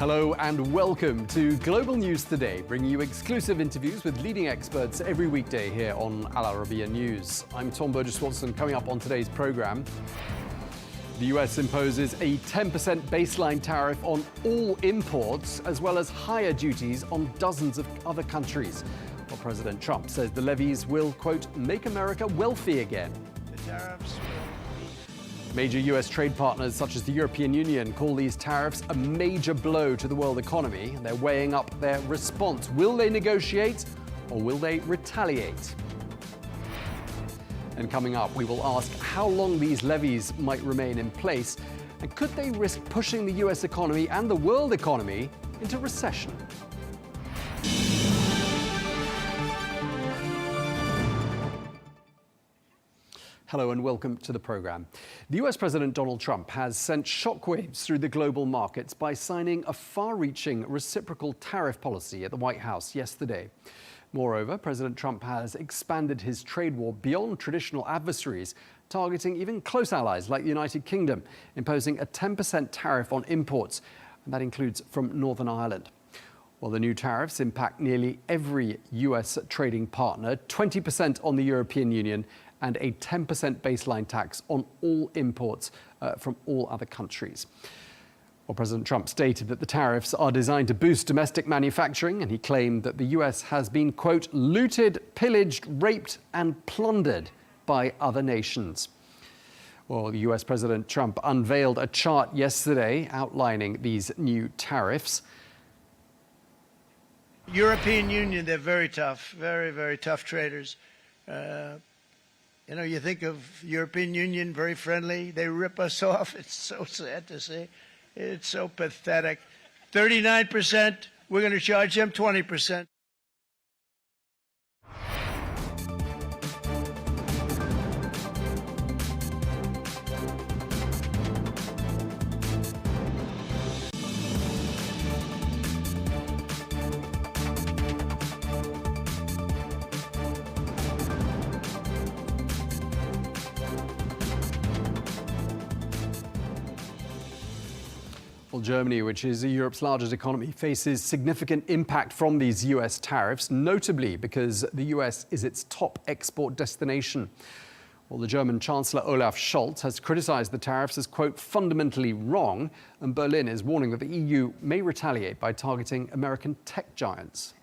Hello and welcome to Global News Today, bringing you exclusive interviews with leading experts every weekday here on Al Arabiya News. I'm Tom Burges Watson. Coming up on today's programme, the US imposes a 10% baseline tariff on all imports, as well as higher duties on dozens of other countries. While President Trump says the levies will, quote, make America wealthy again. The tariffs. Major US trade partners such as the European Union call these tariffs a major blow to the world economy. They're weighing up their response. Will they negotiate or will they retaliate? And coming up, we will ask how long these levies might remain in place, and could they risk pushing the US economy and the world economy into recession? Hello and welcome to the programme. The US President Donald Trump has sent shockwaves through the global markets by signing a far-reaching reciprocal tariff policy at the White House yesterday. Moreover, President Trump has expanded his trade war beyond traditional adversaries, targeting even close allies like the United Kingdom, imposing a 10% tariff on imports, and that includes from Northern Ireland. While the new tariffs impact nearly every US trading partner, 20% on the European Union, and a 10% baseline tax on all imports from all other countries. Well, President Trump stated that the tariffs are designed to boost domestic manufacturing, and he claimed that the US has been, quote, looted, pillaged, raped, and plundered by other nations. Well, the US President Trump unveiled a chart yesterday outlining these new tariffs. European Union, they're very tough, very, very tough traders. You know, you think of European Union, very friendly. They rip us off. It's so sad to see. It's so pathetic. 39%, we're going to charge them 20%. Well, Germany, which is Europe's largest economy, faces significant impact from these US tariffs, notably because the US is its top export destination. Well, the German Chancellor Olaf Scholz has criticized the tariffs as, quote, fundamentally wrong, and Berlin is warning that the EU may retaliate by targeting American tech giants.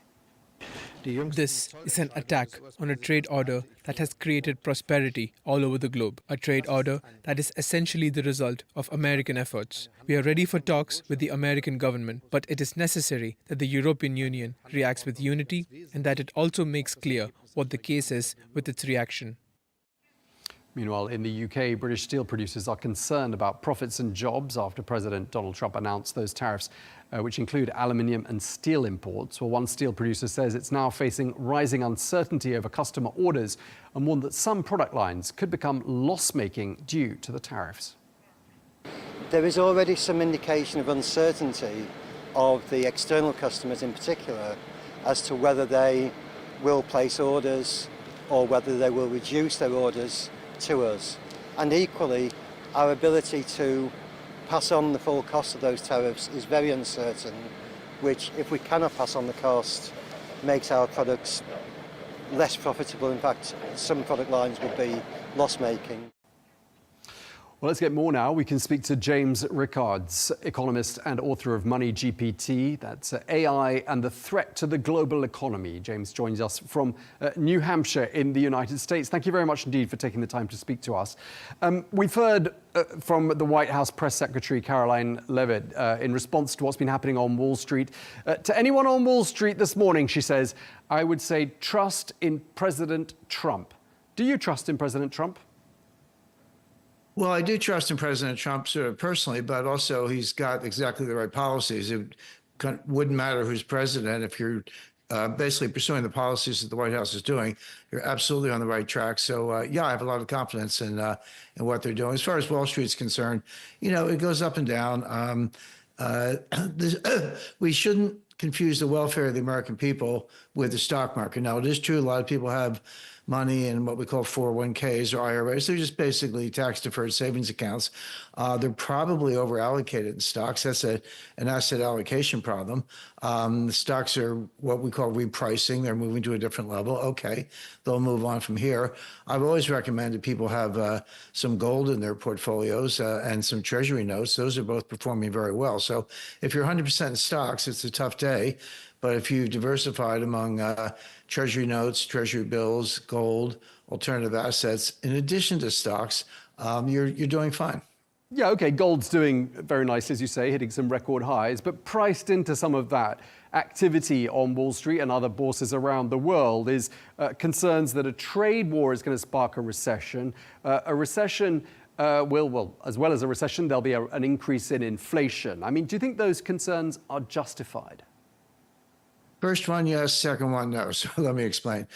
This is an attack on a trade order that has created prosperity all over the globe, a trade order that is essentially the result of American efforts. We are ready for talks with the American government, but it is necessary that the European Union reacts with unity and that it also makes clear what the case is with its reaction. Meanwhile, in the UK, British steel producers are concerned about profits and jobs after President Donald Trump announced those tariffs, which include aluminium and steel imports. Well, one steel producer says it's now facing rising uncertainty over customer orders and warned that some product lines could become loss-making due to the tariffs. There is already some indication of uncertainty of the external customers in particular as to whether they will place orders or whether they will reduce their orders to us. And equally, our ability to pass on the full cost of those tariffs is very uncertain, which, if we cannot pass on the cost, makes our products less profitable. In fact, some product lines will be loss-making. Well, let's get more now. We can speak to James Rickards, economist and author of Money GPT. That's AI and the threat to the global economy. James joins us from New Hampshire in the United States. Thank you very much indeed for taking the time to speak to us. We've heard from the White House Press Secretary Caroline Levitt in response to what's been happening on Wall Street. To anyone on Wall Street this morning, she says, I would say trust in President Trump. Do you trust in President Trump? Well, I do trust in President Trump sort of personally, but also he's got exactly the right policies. It wouldn't matter who's president if you're basically pursuing the policies that the White House is doing. You're absolutely on the right track. So, yeah, I have a lot of confidence in what they're doing. As far as Wall Street's concerned, you know, it goes up and down. We shouldn't confuse the welfare of the American people with the stock market. Now, it is true a lot of people have money in what we call 401ks or IRAs. They're just basically tax-deferred savings accounts. They're probably over-allocated in stocks. That's an asset allocation problem. The stocks are what we call repricing. They're moving to a different level. Okay, they'll move on from here. I've always recommended people have some gold in their portfolios and some treasury notes. Those are both performing very well. So if you're 100% in stocks, it's a tough day. But if you've diversified among treasury notes, treasury bills, gold, alternative assets, in addition to stocks, you're doing fine. Yeah, okay, gold's doing very nicely, as you say, hitting some record highs, but priced into some of that activity on Wall Street and other bourses around the world is concerns that a trade war is going to spark a recession. A recession will, as well as a recession, there'll be an increase in inflation. I mean, do you think those concerns are justified? First one, yes. Second one, no. So let me explain.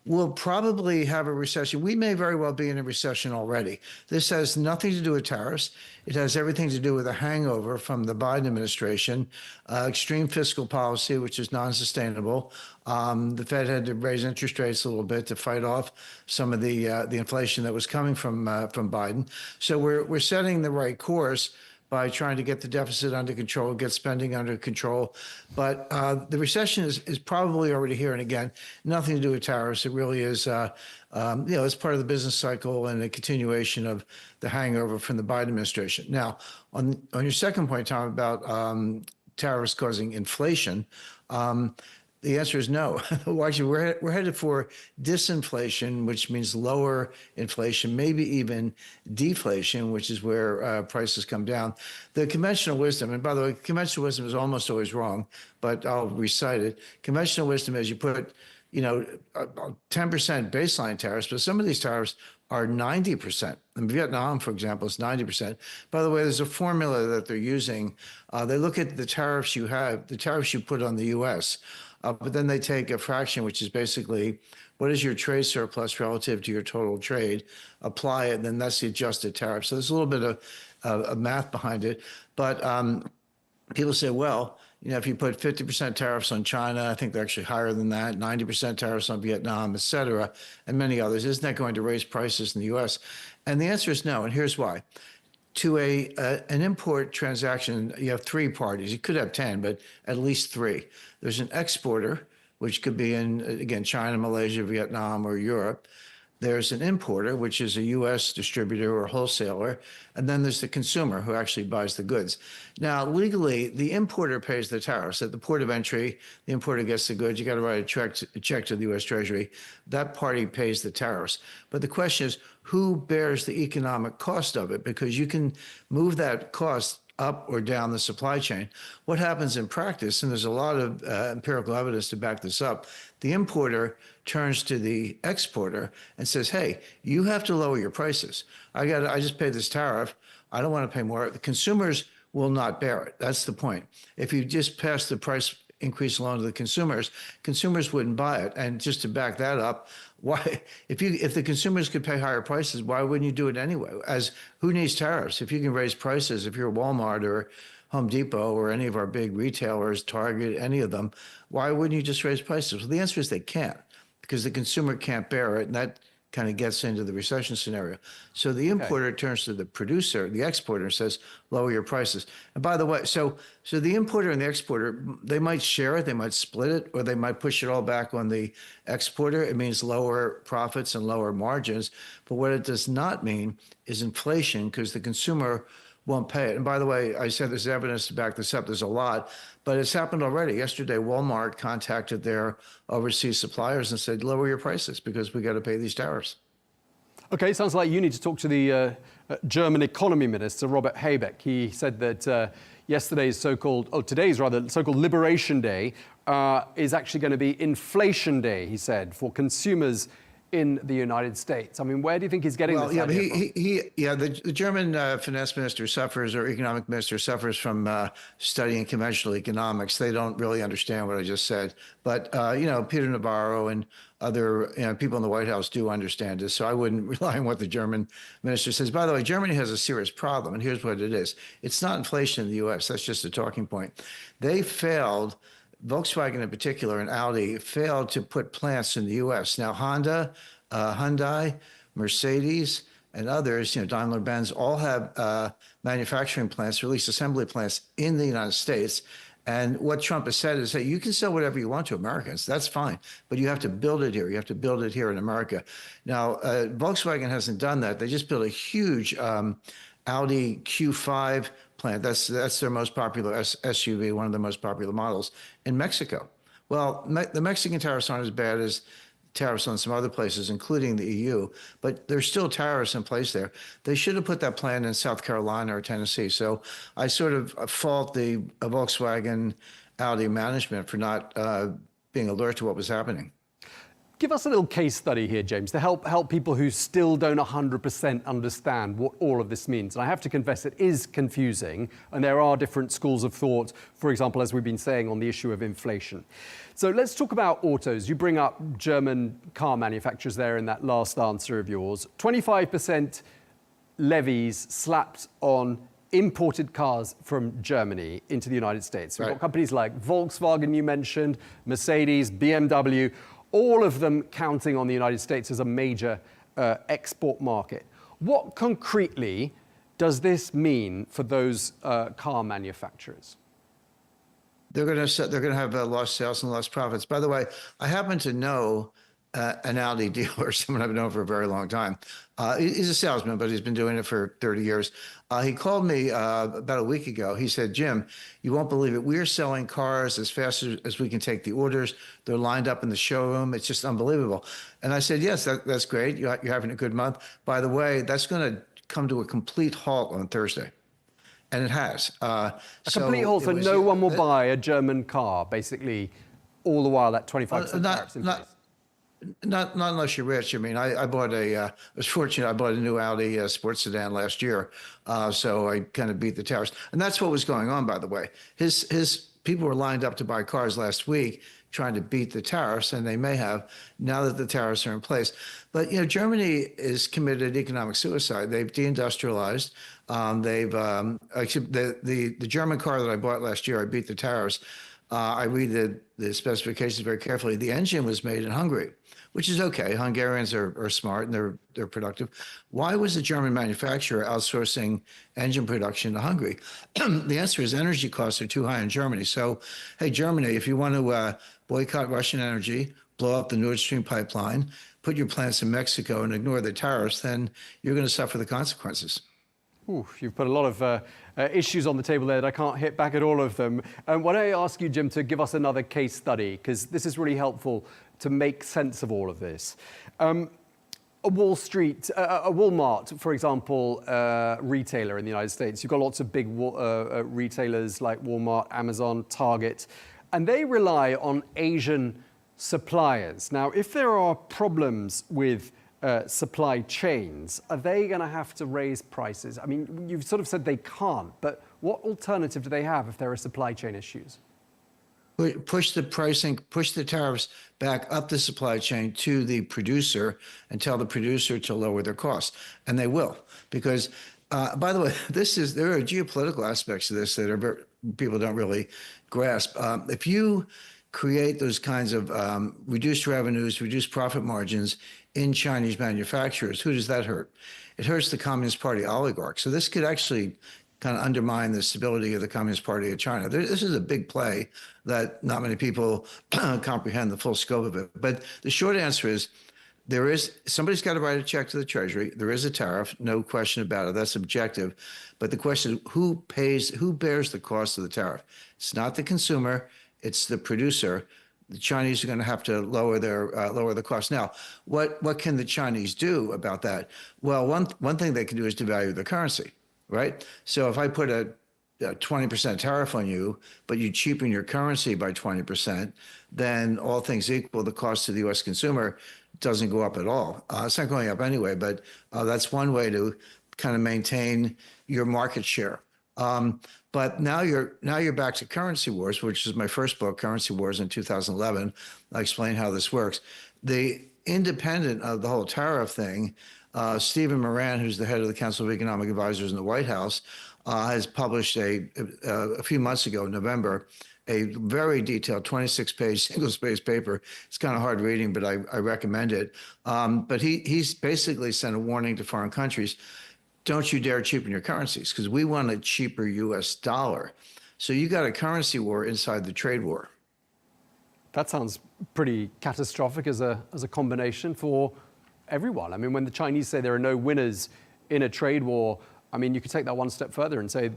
We'll probably have a recession. We may very well be in a recession already. This has nothing to do with tariffs. It has everything to do with a hangover from the Biden administration, extreme fiscal policy, which is non-sustainable. The Fed had to raise interest rates a little bit to fight off some of the inflation that was coming from Biden. So we're setting the right course by trying to get the deficit under control, get spending under control. But the recession is probably already here. And again, nothing to do with tariffs. It really is, it's part of the business cycle and a continuation of the hangover from the Biden administration. Now, on your second point, Tom, about tariffs causing inflation, the answer is no. Well, actually, we're headed for disinflation, which means lower inflation, maybe even deflation, which is where prices come down. The conventional wisdom, and by the way, conventional wisdom is almost always wrong, but I'll recite it. Conventional wisdom is you put, 10% baseline tariffs, but some of these tariffs are 90%. In Vietnam, for example, it's 90%. By the way, there's a formula that they're using. They look at the tariffs you have, the tariffs you put on the U.S., but then they take a fraction, which is basically what is your trade surplus relative to your total trade, apply it, and then that's the adjusted tariff. So there's a little bit of math behind it. But people say, well, if you put 50% tariffs on China, I think they're actually higher than that, 90% tariffs on Vietnam, et cetera, and many others, isn't that going to raise prices in the U.S.? And the answer is no, and here's why. To an import transaction, you have three parties. You could have 10, but at least three. There's an exporter, which could be in, again, China, Malaysia, Vietnam, or Europe. There's an importer, which is a U.S. distributor or wholesaler. And then there's the consumer who actually buys the goods. Now, legally, the importer pays the tariffs. At the port of entry, the importer gets the goods. You got to write a check to the U.S. Treasury. That party pays the tariffs. But the question is, who bears the economic cost of it? Because you can move that cost up or down the supply chain. What happens in practice, and there's a lot of empirical evidence to back this up, the importer turns to the exporter and says, hey, you have to lower your prices. I just paid this tariff. I don't want to pay more. The consumers will not bear it. That's the point. If you just pass the price increase along to the consumers wouldn't buy it. And just to back that up, why, if the consumers could pay higher prices, why wouldn't you do it anyway? As who needs tariffs? If you can raise prices, if you're Walmart or Home Depot or any of our big retailers, Target, any of them, why wouldn't you just raise prices? Well, the answer is they can't, because the consumer can't bear it, and that kind of gets into the recession scenario. So the importer turns to the producer, the exporter, and says, lower your prices. And by the way, so the importer and the exporter, they might share it, they might split it, or they might push it all back on the exporter. It means lower profits and lower margins. But what it does not mean is inflation, because the consumer won't pay it. And by the way, I said there's evidence to back this up. There's a lot, but it's happened already. Yesterday, Walmart contacted their overseas suppliers and said, lower your prices because we got to pay these tariffs. Okay, sounds like you need to talk to the German economy minister, Robert Habeck. He said that today's so-called Liberation Day is actually going to be Inflation Day, he said, for consumers in the United States. I mean, where do you think he's getting this idea from? The German finance minister suffers, or economic minister suffers from studying conventional economics. They don't really understand what I just said. But, Peter Navarro and other people in the White House do understand this. So I wouldn't rely on what the German minister says. By the way, Germany has a serious problem, and here's what it is. It's not inflation in the U.S. That's just a talking point. They failed, Volkswagen in particular and Audi failed to put plants in the U.S. Now, Honda, Hyundai, Mercedes, and others, Daimler-Benz, all have manufacturing plants, or at least assembly plants in the United States. And what Trump has said is, hey, you can sell whatever you want to Americans. That's fine. But you have to build it here. You have to build it here in America. Now, Volkswagen hasn't done that. They just built a huge Audi Q5 plant. That's their most popular SUV, one of the most popular models in Mexico. Well, the Mexican tariffs aren't as bad as tariffs on some other places, including the EU, but there's still tariffs in place there. They should have put that plant in South Carolina or Tennessee. So I sort of fault the Volkswagen Audi management for not being alert to what was happening. Give us a little case study here, James, to help people who still don't 100% understand what all of this means. And I have to confess, it is confusing, and there are different schools of thought, for example, as we've been saying, on the issue of inflation. So let's talk about autos. You bring up German car manufacturers there in that last answer of yours. 25% levies slapped on imported cars from Germany into the United States. We've got companies like Volkswagen, you mentioned, Mercedes, BMW, all of them counting on the United States as a major export market. What concretely does this mean for those car manufacturers? They're going to have lost sales and lost profits. By the way, I happen to know an Audi dealer, someone I've known for a very long time. He's a salesman, but he's been doing it for 30 years. He called me about a week ago. He said, Jim, you won't believe it. We're selling cars as fast as we can take the orders. They're lined up in the showroom. It's just unbelievable. And I said, yes, that's great. You're having a good month. By the way, that's going to come to a complete halt on Thursday. And it has. A complete halt, so no one will buy a German car, basically, all the while that 25% tariffs in place. Not unless you're rich. I mean, I was fortunate. I bought a new Audi sports sedan last year, so I kind of beat the tariffs. And that's what was going on, by the way. His people were lined up to buy cars last week, trying to beat the tariffs, and they may have now that the tariffs are in place. But Germany is committed economic suicide. They've deindustrialized. Actually the German car that I bought last year, I beat the tariffs. I read the specifications very carefully. The engine was made in Hungary, which is okay. Hungarians are smart and they're productive. Why was the German manufacturer outsourcing engine production to Hungary? The answer is energy costs are too high in Germany. So, hey, Germany, if you want to boycott Russian energy, blow up the Nord Stream pipeline, put your plants in Mexico and ignore the tariffs, then you're going to suffer the consequences. Ooh, you've put a lot of issues on the table there that I can't hit back at all of them. Why don't I ask you, Jim, to give us another case study, because this is really helpful to make sense of all of this. A Walmart, for example, retailer in the United States. You've got lots of big retailers like Walmart, Amazon, Target, and they rely on Asian suppliers. Now, if there are problems with supply chains, are they going to have to raise prices? I mean, you've sort of said they can't, but what alternative do they have if there are supply chain issues? Push the pricing, push the tariffs back up the supply chain to the producer and tell the producer to lower their costs. And they will, because, by the way, there are geopolitical aspects to this that people don't really grasp. If you create those kinds of reduced revenues, reduced profit margins in Chinese manufacturers, who does that hurt? It hurts the Communist Party oligarchs. So this could actually kind of undermine the stability of the Communist Party of China. This is a big play that not many people comprehend the full scope of it. But the short answer is somebody's got to write a check to the Treasury. There is a tariff, no question about it. That's objective. But the question is, who bears the cost of the tariff? It's not the consumer, it's the producer. The Chinese are going to have to lower the cost. Now, what can the Chinese do about that? Well, one thing they can do is devalue the currency, right? So if I put a 20% tariff on you, but you cheapen your currency by 20%, then all things equal, the cost to the U.S. consumer doesn't go up at all. It's not going up anyway, but that's one way to kind of maintain your market share. But now you're back to currency wars, which is my first book, Currency Wars, in 2011. I explain how this works. The independent of the whole tariff thing, Stephen Moran, who's the head of the Council of Economic Advisors in the White House, has published a few months ago, in November, a very detailed 26-page single-spaced paper. It's kind of hard reading, but I recommend it. But he's basically sent a warning to foreign countries: don't you dare cheapen your currencies, because we want a cheaper U.S. dollar. So you got a currency war inside the trade war. That sounds pretty catastrophic as a combination for everyone. I mean, when the Chinese say there are no winners in a trade war, I mean, you could take that one step further and say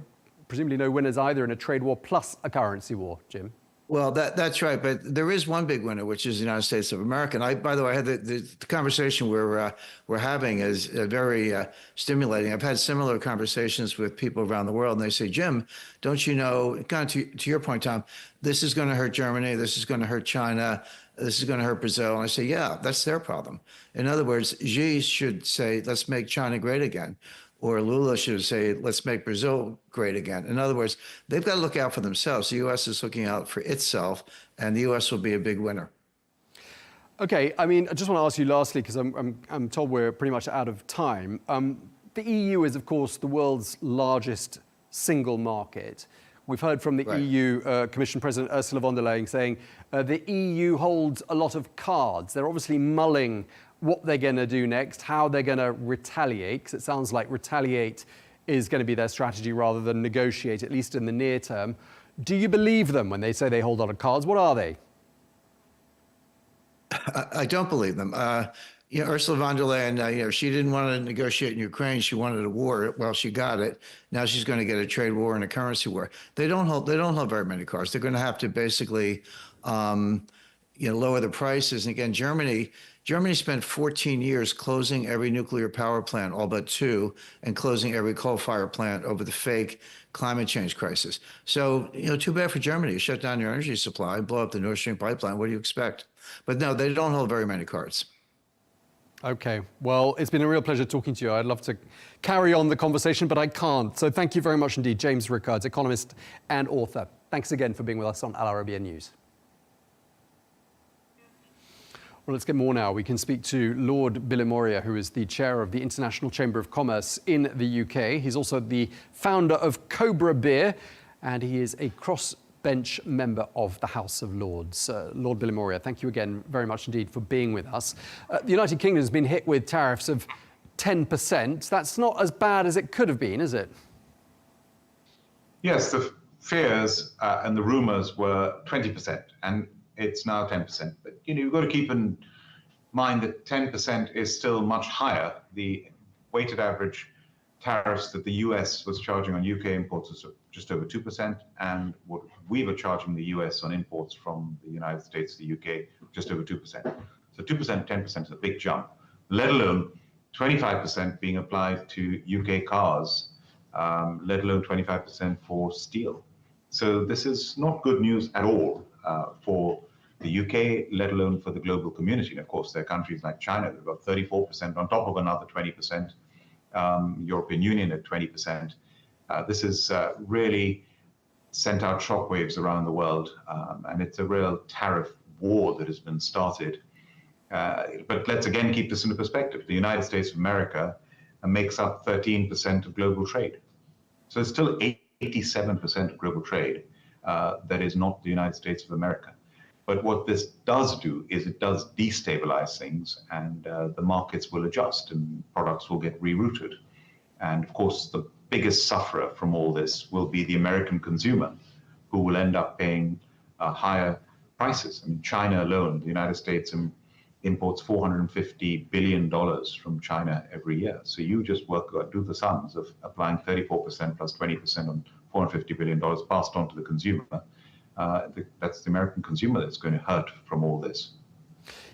presumably no winners either in a trade war plus a currency war, Jim. Well, that's right. But there is one big winner, which is the United States of America. And by the way, I had the conversation we're having is very stimulating. I've had similar conversations with people around the world, and they say, Jim, don't you know, kind of to your point, Tom, this is going to hurt Germany. This is going to hurt China. This is going to hurt Brazil. And I say, yeah, that's their problem. In other words, Xi should say, let's make China great again. Or Lula should say, let's make Brazil great again. In other words, they've got to look out for themselves. The U.S. is looking out for itself, and the U.S. will be a big winner. Okay, I mean, I just want to ask you lastly, because I'm told we're pretty much out of time. The EU is, of course, the world's largest single market. We've heard from the EU Commission President Ursula von der Leyen saying the EU holds a lot of cards. They're obviously mulling what they're going to do next, how they're going to retaliate, because it sounds like retaliate is going to be their strategy rather than negotiate, at least in the near term. Do you believe them when they say they hold a lot of cards? What are they? I don't believe them. Ursula von der Leyen, she didn't want to negotiate in Ukraine. She wanted a war. Well, she got it. Now she's going to get a trade war and a currency war. They don't hold very many cards. They're going to have to basically, lower the prices. And again, Germany spent 14 years closing every nuclear power plant, all but two, and closing every coal-fired plant over the fake climate change crisis. So, too bad for Germany. You shut down your energy supply, blow up the Nord Stream pipeline. What do you expect? But no, they don't hold very many cards. Okay, well, it's been a real pleasure talking to you. I'd love to carry on the conversation, but I can't. So thank you very much indeed, James Rickards, economist and author. Thanks again for being with us on Al Arabiya News. Well, let's get more now. We can speak to Lord Bilimoria, who is the chair of the International Chamber of Commerce in the UK. He's also the founder of Cobra Beer, and he is a crossbench member of the House of Lords. Lord Bilimoria, thank you again very much indeed for being with us. The United Kingdom has been hit with tariffs of 10%. That's not as bad as it could have been, is it? Yes, the fears and the rumours were 20%, and it's now 10%. But you've got to keep in mind that 10% is still much higher. The weighted average tariffs that the US was charging on UK imports was just over 2%, and what we were charging the US on imports from the United States to the UK, just over 2%. So 2%, 10% is a big jump, let alone 25% being applied to UK cars, let alone 25% for steel. So this is not good news at all for the UK, let alone for the global community. And of course, there are countries like China that have got 34% on top of another 20%, European Union at 20%. This has really sent out shockwaves around the world, and it's a real tariff war that has been started. But let's again keep this into perspective. The United States of America makes up 13% of global trade. So it's still 87% of global trade that is not the United States of America. But what this does do is it does destabilize things, and the markets will adjust and products will get rerouted. And of course, the biggest sufferer from all this will be the American consumer, who will end up paying higher prices. I mean, China alone, the United States imports $450 billion from China every year. So you just do the sums of applying 34% plus 20% on $450 billion passed on to the consumer. That's the American consumer that's going to hurt from all this.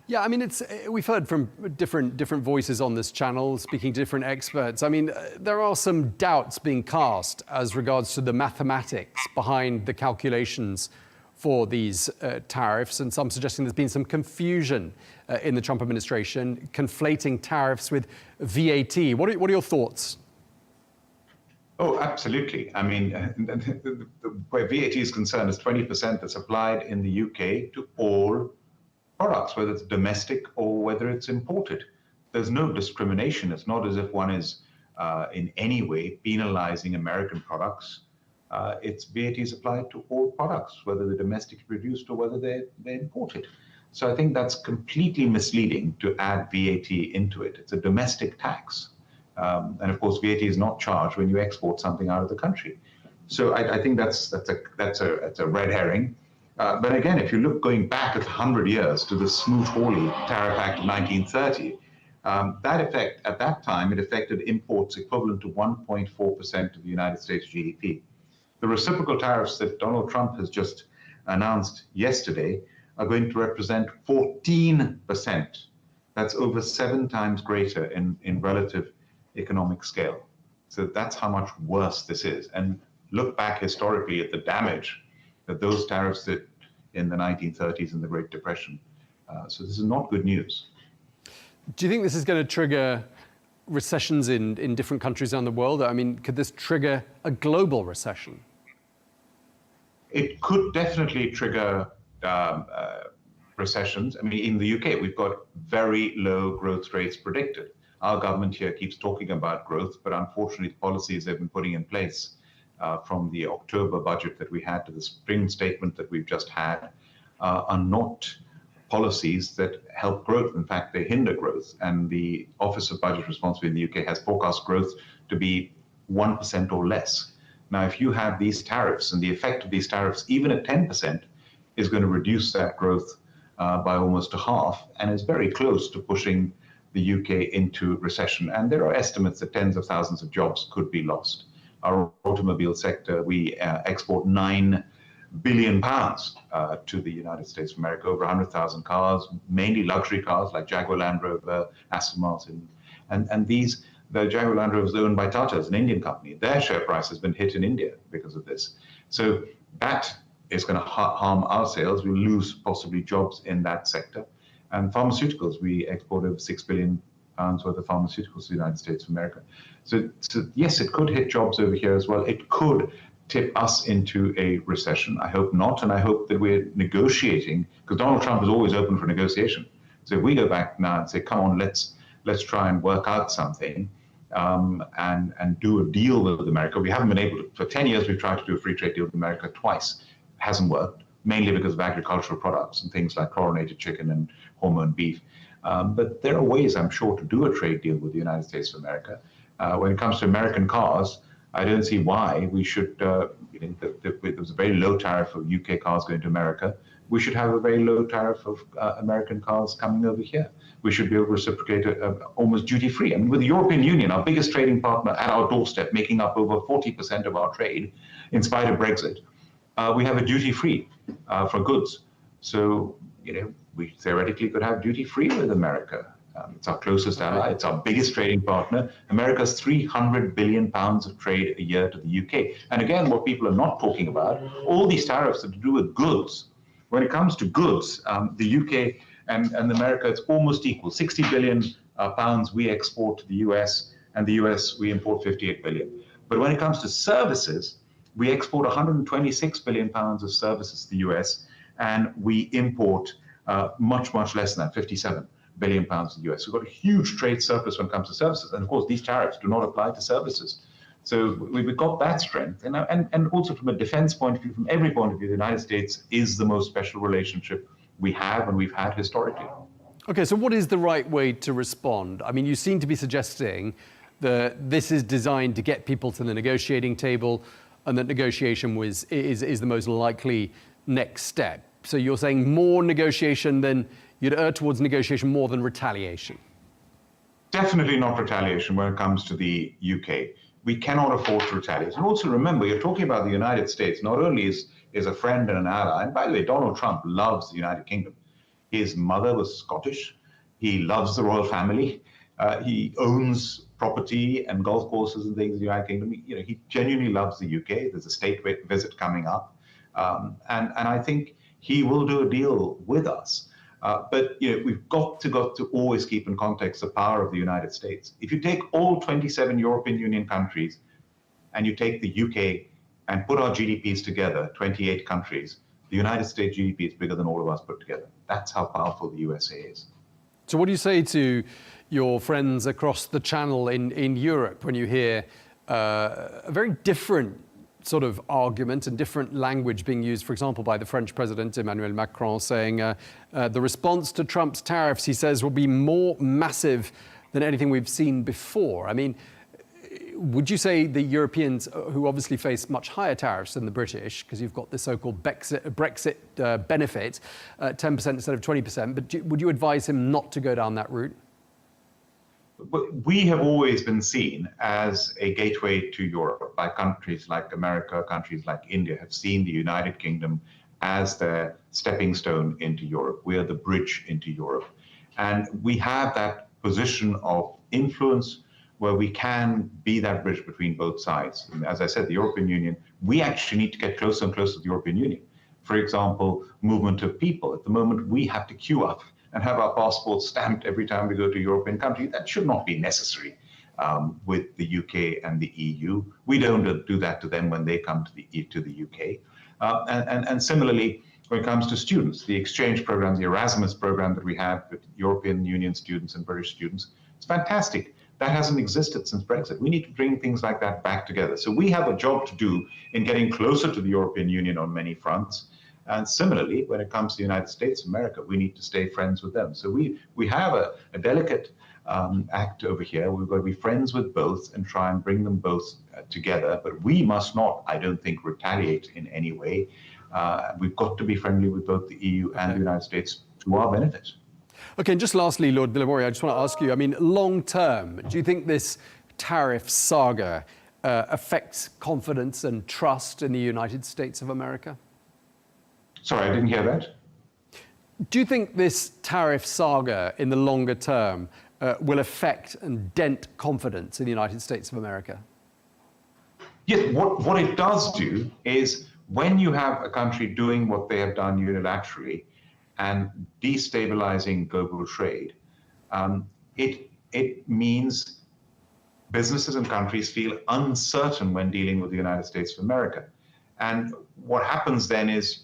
Yeah, I mean, we've heard from different voices on this channel, speaking to different experts. I mean, there are some doubts being cast as regards to the mathematics behind the calculations for these tariffs, and some suggesting there's been some confusion in the Trump administration, conflating tariffs with VAT. What are your thoughts? Oh, absolutely. I mean, where VAT is concerned, is 20% that's applied in the UK to all products, whether it's domestic or whether it's imported. There's no discrimination. It's not as if one is in any way penalizing American products. It's VAT is applied to all products, whether they're domestically produced or whether they're imported. So I think that's completely misleading to add VAT into it. It's a domestic tax. And of course, VAT is not charged when you export something out of the country. So I think that's a red herring. But again, if you look going back 100 years to the Smoot-Hawley Tariff Act of 1930, that effect at that time, it affected imports equivalent to 1.4% of the United States GDP. The reciprocal tariffs that Donald Trump has just announced yesterday are going to represent 14%. That's over 7 times greater in relative economic scale. So that's how much worse this is. And look back historically at the damage that those tariffs did in the 1930s and the Great Depression. So this is not good news. Do you think this is going to trigger recessions in different countries around the world? I mean, could this trigger a global recession? It could definitely trigger recessions. I mean, in the UK, we've got very low growth rates predicted. Our government here keeps talking about growth, but unfortunately, the policies they've been putting in place from the October budget that we had to the spring statement that we've just had are not policies that help growth. In fact, they hinder growth. And the Office of Budget Responsibility in the UK has forecast growth to be 1% or less. Now, if you have these tariffs, and the effect of these tariffs, even at 10%, is going to reduce that growth by almost a half, and is very close to pushing the UK into recession. And there are estimates that tens of thousands of jobs could be lost. Our automobile sector, we export £9 billion to the United States of America, over 100,000 cars, mainly luxury cars like Jaguar Land Rover, Aston Martin. And the Jaguar Land Rover is owned by Tata, an Indian company. Their share price has been hit in India because of this. So that is going to harm our sales. We'll lose possibly jobs in that sector. And pharmaceuticals, we export over £6 billion worth of pharmaceuticals to the United States of America. So yes, it could hit jobs over here as well. It could tip us into a recession. I hope not, and I hope that we're negotiating, because Donald Trump is always open for negotiation. So if we go back now and say, come on, let's try and work out something and do a deal with America. We haven't been able to. For 10 years, we've tried to do a free trade deal with America twice. It hasn't worked, mainly because of agricultural products and things like chlorinated chicken and hormone beef. But there are ways, I'm sure, to do a trade deal with the United States of America. When it comes to American cars, I don't see why we should, there was a very low tariff of UK cars going to America. We should have a very low tariff of American cars coming over here. We should be able to reciprocate almost duty-free. I mean, with the European Union, our biggest trading partner at our doorstep, making up over 40% of our trade, in spite of Brexit, we have a duty-free for goods. So, we theoretically could have duty-free with America. It's our closest ally. It's our biggest trading partner. America's £300 billion of trade a year to the UK. And again, what people are not talking about, all these tariffs are to do with goods. When it comes to goods, the UK and America, it's almost equal. 60 billion pounds we export to the US, and the US we import 58 billion. But when it comes to services, we export 126 billion pounds of services to the US, and we import much, much less than that, 57 billion pounds to the US. We've got a huge trade surplus when it comes to services. And of course, these tariffs do not apply to services. So we've got that strength. And also from a defense point of view, from every point of view, the United States is the most special relationship we have and we've had historically. Okay, so what is the right way to respond? I mean, you seem to be suggesting that this is designed to get people to the negotiating table and that negotiation is the most likely next step. So you're saying more negotiation than, you'd err towards negotiation more than retaliation? Definitely not retaliation when it comes to the UK. We cannot afford to retaliate. And also remember, you're talking about the United States, not only is a friend and an ally, and by the way, Donald Trump loves the United Kingdom. His mother was Scottish. He loves the royal family. He owns property and golf courses and things in the United Kingdom. He genuinely loves the UK. There's a state visit coming up. And I think he will do a deal with us. But we've got to always keep in context the power of the United States. If you take all 27 European Union countries and you take the UK and put our GDPs together, 28 countries, the United States GDP is bigger than all of us put together. That's how powerful the USA is. So what do you say to your friends across the channel in Europe when you hear a very different sort of argument and different language being used, for example, by the French President Emmanuel Macron, saying the response to Trump's tariffs, he says, will be more massive than anything we've seen before? I mean, would you say the Europeans, who obviously face much higher tariffs than the British, because you've got the so-called Brexit benefit, 10% instead of 20%, but would you advise him not to go down that route? But we have always been seen as a gateway to Europe by countries like America, countries like India have seen the United Kingdom as their stepping stone into Europe. We are the bridge into Europe. And we have that position of influence where we can be that bridge between both sides. And as I said, the European Union, we actually need to get closer and closer to the European Union. For example, movement of people. At the moment, we have to queue up and have our passports stamped every time we go to a European country. That should not be necessary with the UK and the EU. We don't do that to them when they come to the UK. And similarly, when it comes to students, the exchange program, the Erasmus program that we have with European Union students and British students, it's fantastic. That hasn't existed since Brexit. We need to bring things like that back together. So we have a job to do in getting closer to the European Union on many fronts. And similarly, when it comes to the United States of America, we need to stay friends with them. So we have a delicate act over here. We've got to be friends with both and try and bring them both together. But we must not, I don't think, retaliate in any way. We've got to be friendly with both the EU and the United States to our benefit. Okay, and just lastly, Lord Bilimoria, I just want to ask you, I mean, long term, do you think this tariff saga affects confidence and trust in the United States of America? Sorry, I didn't hear that. Do you think this tariff saga in the longer term will affect and dent confidence in the United States of America? Yes, what it does do is when you have a country doing what they have done unilaterally and destabilizing global trade, it means businesses and countries feel uncertain when dealing with the United States of America. And what happens then is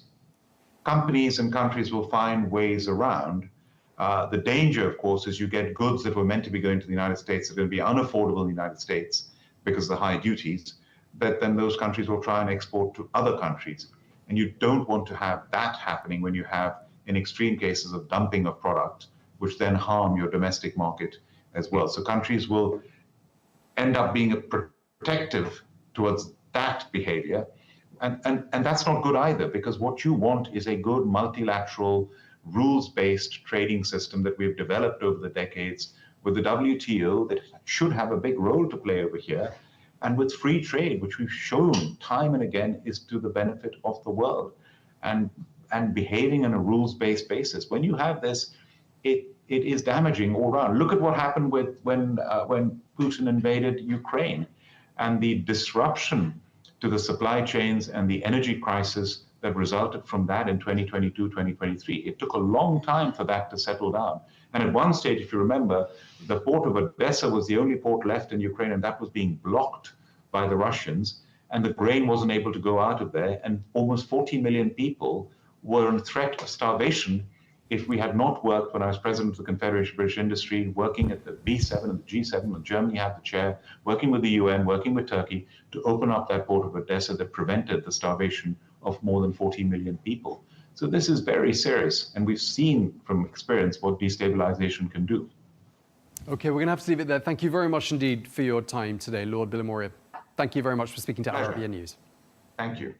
companies and countries will find ways around. The danger, of course, is you get goods that were meant to be going to the United States that are going to be unaffordable in the United States because of the high duties, that then those countries will try and export to other countries. And you don't want to have that happening when you have, in extreme cases, of dumping of product, which then harm your domestic market as well. So countries will end up being protective towards that behavior. And that's not good either, because what you want is a good multilateral, rules-based trading system that we've developed over the decades with the WTO that should have a big role to play over here, and with free trade, which we've shown time and again is to the benefit of the world, and behaving on a rules-based basis. When you have this, it is damaging all around. Look at what happened when Putin invaded Ukraine and the disruption to the supply chains and the energy crisis that resulted from that in 2022, 2023. It took a long time for that to settle down. And at one stage, if you remember, the port of Odessa was the only port left in Ukraine, and that was being blocked by the Russians, and the grain wasn't able to go out of there, and almost 40 million people were in threat of starvation if we had not worked when I was president of the Confederation of British Industry, working at the B7 and the G7 when Germany had the chair, working with the UN, working with Turkey to open up that port of Odessa that prevented the starvation of more than 40 million people. So this is very serious, and we've seen from experience what destabilization can do. Okay, we're going to have to leave it there. Thank you very much indeed for your time today, Lord Bilimoria. Thank you very much for speaking to RBN News. Thank you.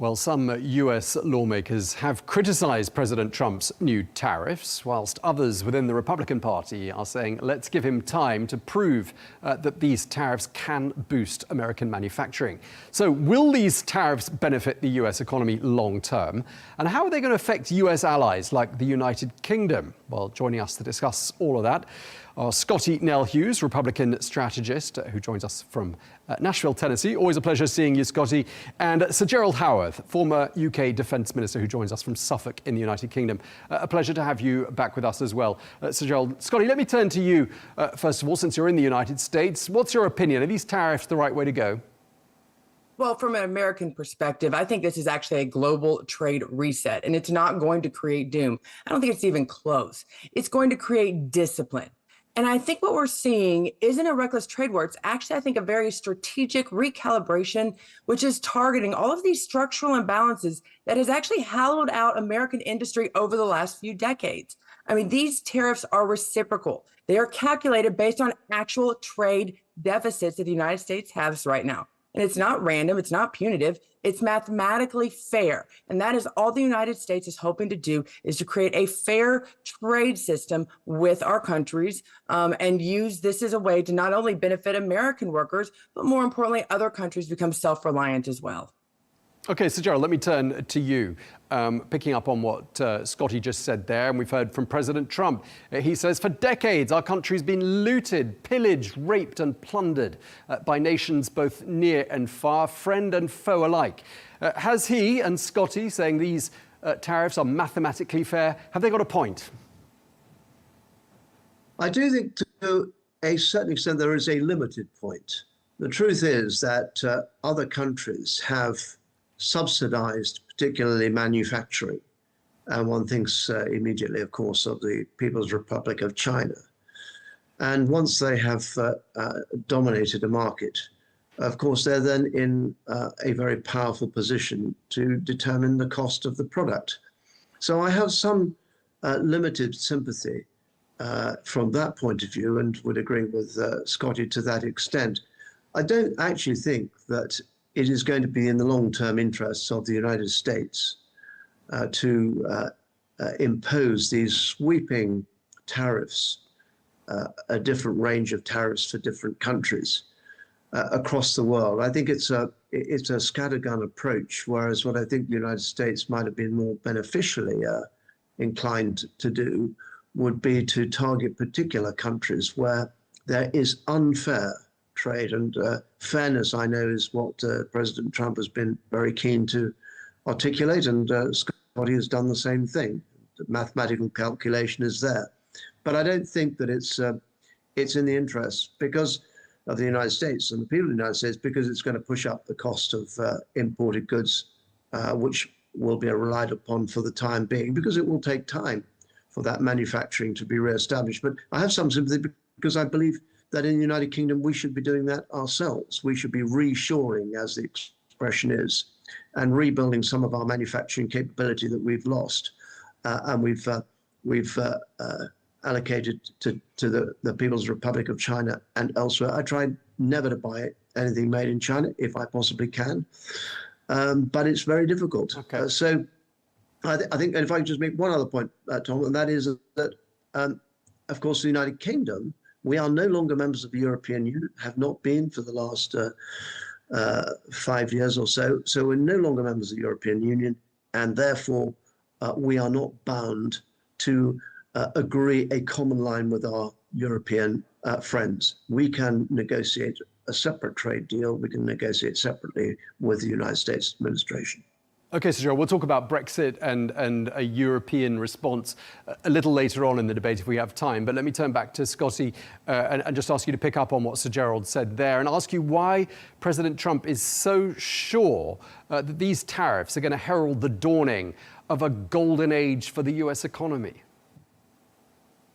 Well, some US lawmakers have criticized President Trump's new tariffs, whilst others within the Republican Party are saying, let's give him time to prove that these tariffs can boost American manufacturing. So will these tariffs benefit the US economy long term? And how are they going to affect US allies like the United Kingdom? Well, joining us to discuss all of that are Scottie Nell Hughes, Republican strategist, who joins us from Nashville, Tennessee. Always a pleasure seeing you, Scottie. And Sir Gerald Howarth, former UK Defence Minister, who joins us from Suffolk in the United Kingdom. A pleasure to have you back with us as well. Sir Gerald, Scottie, let me turn to you, first of all, since you're in the United States. What's your opinion? Are these tariffs the right way to go? Well, from an American perspective, I think this is actually a global trade reset, and it's not going to create doom. I don't think it's even close. It's going to create discipline. And I think what we're seeing isn't a reckless trade war. It's actually, I think, a very strategic recalibration, which is targeting all of these structural imbalances that has actually hollowed out American industry over the last few decades. I mean, these tariffs are reciprocal. They are calculated based on actual trade deficits that the United States has right now. And it's not random, it's not punitive, it's mathematically fair. And that is all the United States is hoping to do, is to create a fair trade system with our countries and use this as a way to not only benefit American workers, but more importantly, other countries become self-reliant as well. OK, so Gerald, let me turn to you. Picking up on what Scottie just said there, and we've heard from President Trump. He says, for decades, our country's been looted, pillaged, raped and plundered by nations both near and far, friend and foe alike. Has he and Scottie saying these tariffs are mathematically fair, have they got a point? I do think to a certain extent there is a limited point. The truth is that other countries have subsidized, particularly manufacturing. And one thinks immediately, of course, of the People's Republic of China. And once they have dominated a market, of course, they're then in a very powerful position to determine the cost of the product. So I have some limited sympathy from that point of view and would agree with Scottie to that extent. I don't actually think that it is going to be in the long-term interests of the United States to impose these sweeping tariffs, a different range of tariffs for different countries across the world. I think it's a scattergun approach, whereas what I think the United States might have been more beneficially inclined to do would be to target particular countries where there is unfair trade, and fairness, I know, is what President Trump has been very keen to articulate, and Scottie has done the same thing. The mathematical calculation is there, but I don't think that it's in the interest because of the United States and the people of the United States, because it's going to push up the cost of imported goods, which will be relied upon for the time being, because it will take time for that manufacturing to be reestablished. But I have some sympathy because I believe that in the United Kingdom, we should be doing that ourselves. We should be reshoring, as the expression is, and rebuilding some of our manufacturing capability that we've lost. And we've allocated to the People's Republic of China and elsewhere. I try never to buy anything made in China, if I possibly can. But it's very difficult. Okay. So I think, and if I could just make one other point, Tom, and that is that, of course, the United Kingdom, we are no longer members of the European Union, have not been for the last 5 years or so. So we're no longer members of the European Union, and therefore we are not bound to agree a common line with our European friends. We can negotiate a separate trade deal. We can negotiate separately with the United States administration. OK, so Gerald, we'll talk about Brexit and a European response a little later on in the debate if we have time. But let me turn back to Scottie and just ask you to pick up on what Sir Gerald said there and ask you why President Trump is so sure that these tariffs are going to herald the dawning of a golden age for the US economy.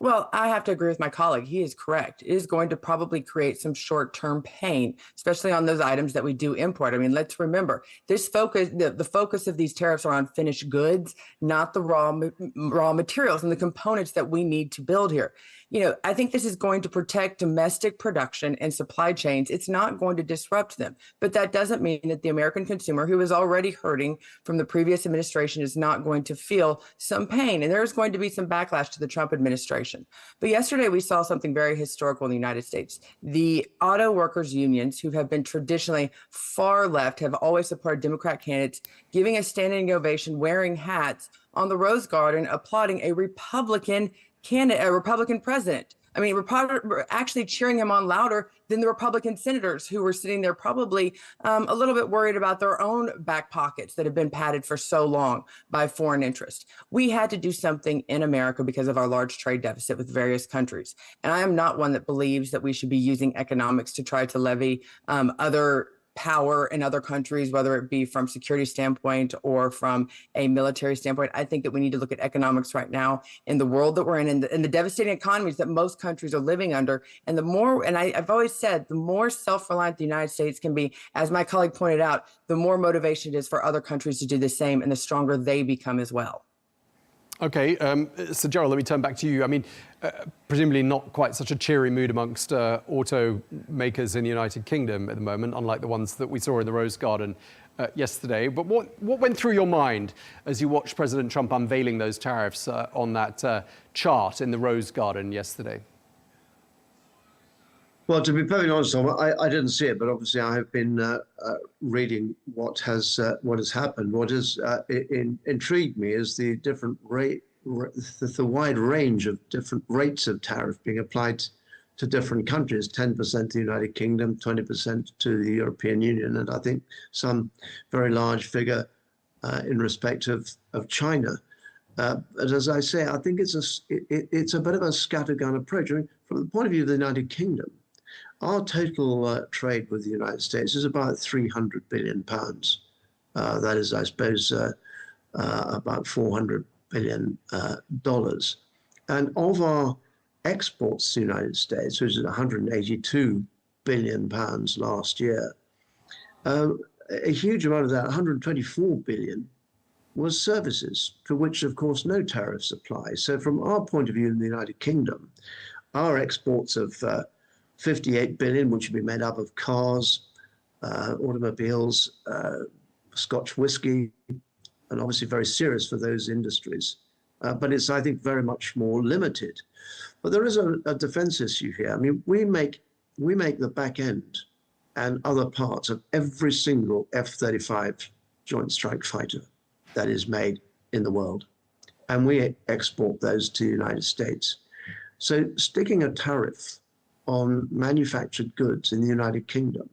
Well, I have to agree with my colleague. He is correct. It is going to probably create some short-term pain, especially on those items that we do import. I mean, let's remember this focus, the focus of these tariffs are on finished goods, not the raw materials and the components that we need to build here. You know, I think this is going to protect domestic production and supply chains. It's not going to disrupt them. But that doesn't mean that the American consumer, who is already hurting from the previous administration, is not going to feel some pain. And there's going to be some backlash to the Trump administration. But yesterday we saw something very historical in the United States. The auto workers unions, who have been traditionally far left, have always supported Democrat candidates, giving a standing ovation, wearing hats on the Rose Garden, applauding a Republican candidate, a Republican president. I mean, actually cheering him on louder than the Republican senators who were sitting there probably a little bit worried about their own back pockets that have been padded for so long by foreign interest. We had to do something in America because of our large trade deficit with various countries. And I am not one that believes that we should be using economics to try to levy other power in other countries, whether it be from security standpoint or from a military standpoint. I think that we need to look at economics right now in the world that we're in and the devastating economies that most countries are living under. And the more, and I've always said, the more self-reliant the United States can be, as my colleague pointed out, the more motivation it is for other countries to do the same and the stronger they become as well. Okay, so Gerald, let me turn back to you. I mean, presumably not quite such a cheery mood amongst automakers in the United Kingdom at the moment, unlike the ones that we saw in the Rose Garden yesterday. But what went through your mind as you watched President Trump unveiling those tariffs on that chart in the Rose Garden yesterday? Well, to be perfectly honest, Tom, I didn't see it, but obviously I have been reading what has happened. What has intrigued me is the different the wide range of different rates of tariff being applied to different countries: 10% to the United Kingdom, 20% to the European Union, and I think some very large figure in respect of China. But as I say, I think it's a bit of a scattergun approach. I mean, from the point of view of the United Kingdom, our total trade with the United States is about £300 billion. That is, I suppose, about $400 billion. And of our exports to the United States, which is £182 billion last year, a huge amount of that, £124 billion, was services, for which, of course, no tariffs apply. So from our point of view in the United Kingdom, our exports of 58 billion, which would be made up of cars, automobiles, Scotch whiskey, and obviously very serious for those industries. But it's, I think, very much more limited. But there is a defense issue here. I mean, we make the back end and other parts of every single F-35 Joint Strike Fighter that is made in the world, and we export those to the United States. So sticking a tariff on manufactured goods in the United Kingdom,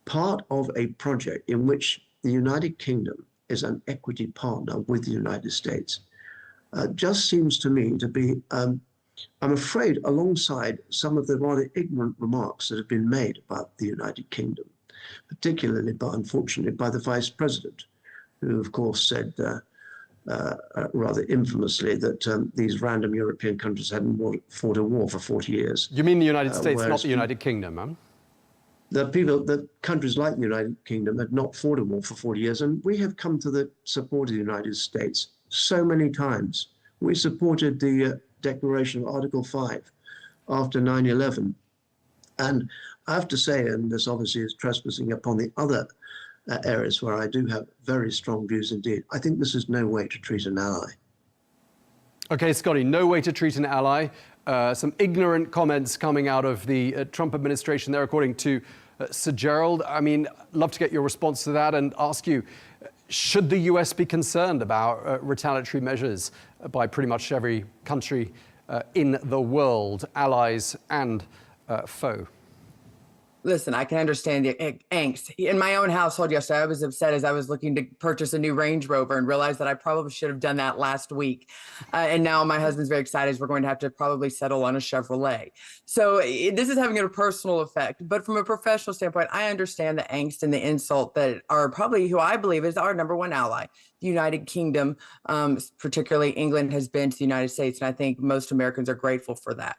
part of a project in which the United Kingdom is an equity partner with the United States, just seems to me to be, I'm afraid, alongside some of the rather ignorant remarks that have been made about the United Kingdom, particularly, unfortunately, by the Vice President, who, of course, said rather infamously that these random European countries hadn't fought a war for 40 years. You mean the United States, not the United Kingdom, huh? The countries like the United Kingdom had not fought a war for 40 years, and we have come to the support of the United States so many times. We supported the declaration of Article 5 after 9/11. And I have to say, and this obviously is trespassing upon the other areas where I do have very strong views indeed, I think this is no way to treat an ally. Okay, Scottie, no way to treat an ally. Some ignorant comments coming out of the Trump administration there, according to Sir Gerald. I mean, love to get your response to that and ask you, should the US be concerned about retaliatory measures by pretty much every country in the world, allies and foe? Listen, I can understand the angst. In my own household yesterday, I was upset as I was looking to purchase a new Range Rover and realized that I probably should have done that last week. And now my husband's very excited as we're going to have to probably settle on a Chevrolet. So this is having a personal effect. But from a professional standpoint, I understand the angst and the insult that are probably who I believe is our number one ally. The United Kingdom, particularly England, has been to the United States. And I think most Americans are grateful for that.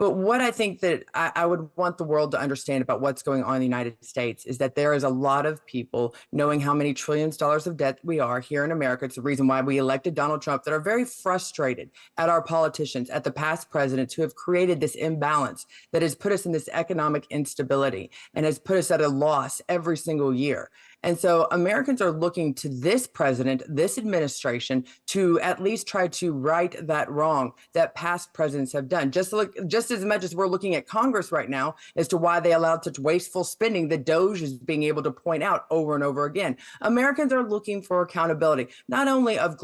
But what I think that I would want the world to understand about what's going on in the United States is that there is a lot of people knowing how many trillions of dollars of debt we are here in America. It's the reason why we elected Donald Trump, that are very frustrated at our politicians, at the past presidents who have created this imbalance that has put us in this economic instability and has put us at a loss every single year. And so Americans are looking to this president, this administration, to at least try to right that wrong that past presidents have done. Just as much as we're looking at Congress right now as to why they allowed such wasteful spending, the Doge is being able to point out over and over again. Americans are looking for accountability, not only of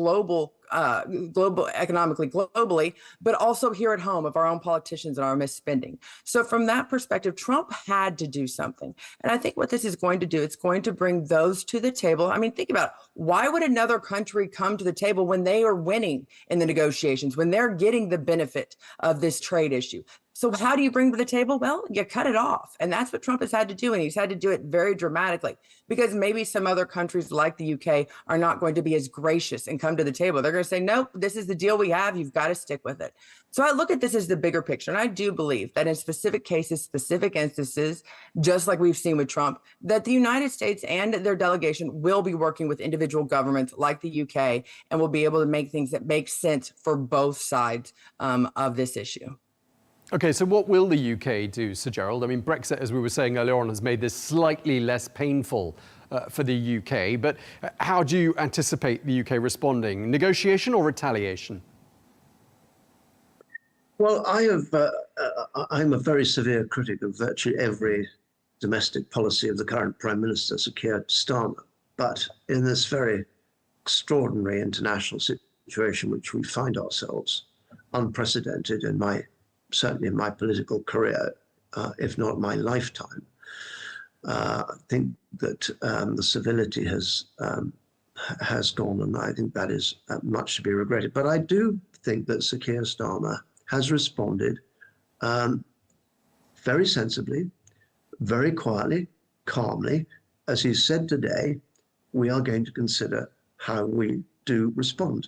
economically globally, but also here at home of our own politicians and our misspending. So from that perspective, Trump had to do something. And I think what this is going to do, it's going to bring those to the table. I mean, think about it. Why would another country come to the table when they are winning in the negotiations, when they're getting the benefit of this trade issue? So how do you bring to the table? Well, you cut it off. And that's what Trump has had to do. And he's had to do it very dramatically because maybe some other countries like the UK are not going to be as gracious and come to the table. They're going to say, nope, this is the deal we have. You've got to stick with it. So I look at this as the bigger picture. And I do believe that in specific cases, specific instances, just like we've seen with Trump, that the United States and their delegation will be working with individual governments like the UK and will be able to make things that make sense for both sides of this issue. OK, so what will the UK do, Sir Gerald? I mean, Brexit, as we were saying earlier on, has made this slightly less painful for the UK. But how do you anticipate the UK responding? Negotiation or retaliation? Well, I'm a very severe critic of virtually every domestic policy of the current Prime Minister, Sir Keir Starmer. But in this very extraordinary international situation which we find ourselves, unprecedented certainly in my political career, if not my lifetime, I think that the civility has gone, and I think that is much to be regretted. But I do think that Sir Keir Starmer has responded very sensibly, very quietly, calmly. As he said today, we are going to consider how we do respond.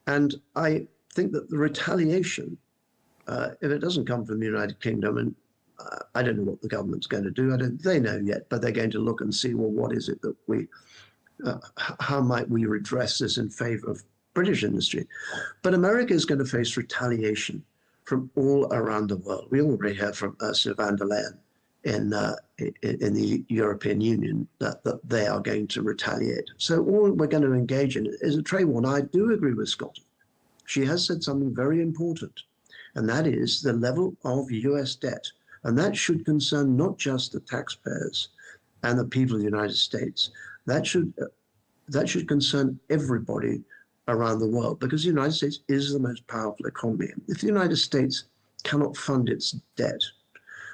And I think that the retaliation, if it doesn't come from the United Kingdom, and I don't know what the government's going to do, they know yet, but they're going to look and see, well, what is it that how might we redress this in favor of British industry? But America is going to face retaliation from all around the world. We already heard from Ursula von der Leyen in the European Union that they are going to retaliate. So all we're going to engage in is a trade war. And I do agree with Scottie. She has said something very important, and that is the level of US debt. And that should concern not just the taxpayers and the people of the United States. That should concern everybody around the world, because the United States is the most powerful economy. If the United States cannot fund its debt,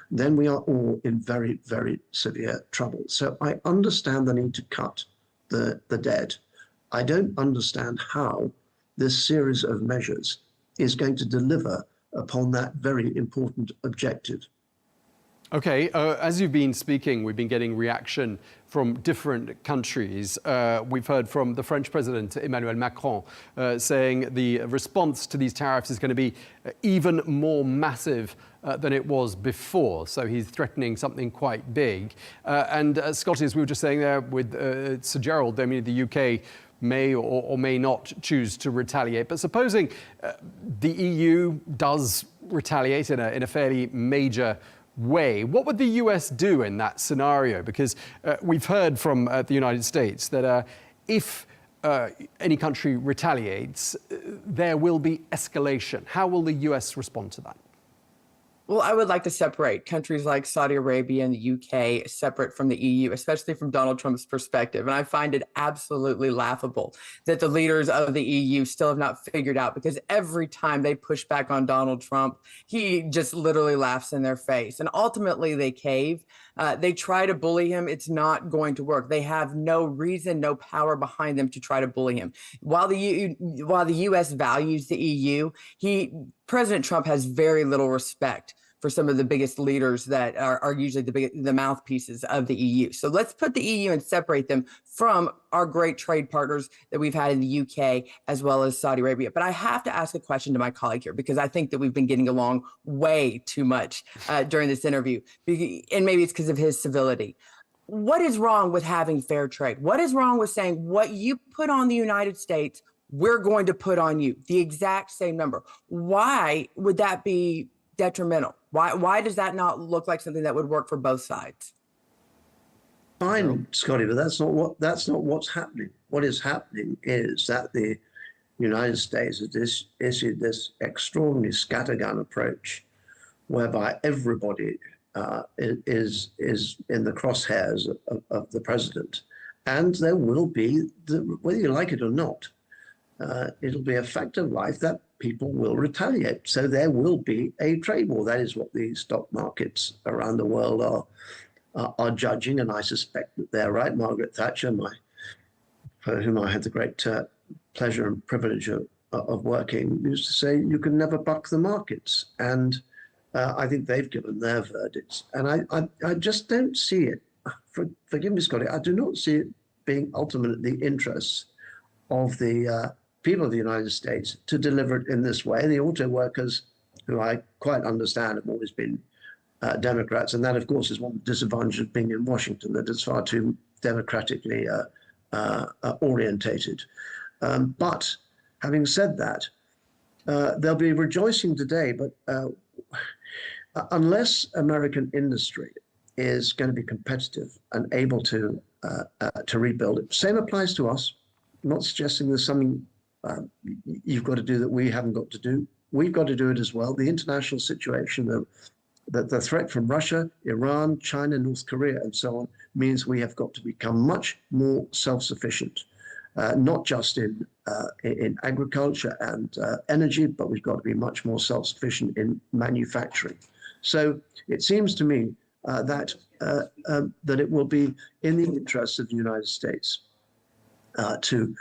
then we are all in very, very severe trouble. So I understand the need to cut the debt. I don't understand how this series of measures is going to deliver upon that very important objective. OK, as you've been speaking, we've been getting reaction from different countries. We've heard from the French President, Emmanuel Macron, saying the response to these tariffs is going to be even more massive than it was before. So he's threatening something quite big. And Scottie, as we were just saying there with Sir Gerald, I mean, the UK may or may not choose to retaliate. But supposing the EU does retaliate in a fairly major way, what would the US do in that scenario? Because we've heard from the United States that if any country retaliates, there will be escalation. How will the US respond to that? Well, I would like to separate countries like Saudi Arabia and the UK separate from the EU, especially from Donald Trump's perspective. And I find it absolutely laughable that the leaders of the EU still have not figured out, because every time they push back on Donald Trump, he just literally laughs in their face. And ultimately, they cave. They try to bully him. It's not going to work. They have no reason, no power behind them to try to bully him. While the US values the EU, President Trump has very little respect for some of the biggest leaders that are usually the mouthpieces of the EU. So let's put the EU and separate them from our great trade partners that we've had in the UK as well as Saudi Arabia. But I have to ask a question to my colleague here, because I think that we've been getting along way too much during this interview. And maybe it's because of his civility. What is wrong with having fair trade? What is wrong with saying what you put on the United States, we're going to put on you, the exact same number? Why would that be detrimental? Why does that not look like something that would work for both sides? Fine, Scottie, but that's not what's happening. What is happening is that the United States has issued this extraordinary scattergun approach, whereby everybody is in the crosshairs of the president, and there will be, whether you like it or not, it'll be a fact of life that people will retaliate. So there will be a trade war. That is what the stock markets around the world are judging, and I suspect that they're right. Margaret Thatcher, for whom I had the great pleasure and privilege of working, used to say, you can never buck the markets. And I think they've given their verdicts. And I just don't see it. Forgive me, Scottie, I do not see it being ultimately the interests of the people of the United States to deliver it in this way. The auto workers, who I quite understand have always been Democrats, and that, of course, is one of the disadvantages of being in Washington, that it's far too democratically orientated. But having said that, they'll be rejoicing today, but unless American industry is going to be competitive and able to rebuild it, same applies to us. I'm not suggesting there's something you've got to do that we haven't got to do. We've got to do it as well. The international situation, the threat from Russia, Iran, China, North Korea, and so on, means we have got to become much more self-sufficient, not just in agriculture and energy, but we've got to be much more self-sufficient in manufacturing. So it seems to me that it will be in the interests of the United States to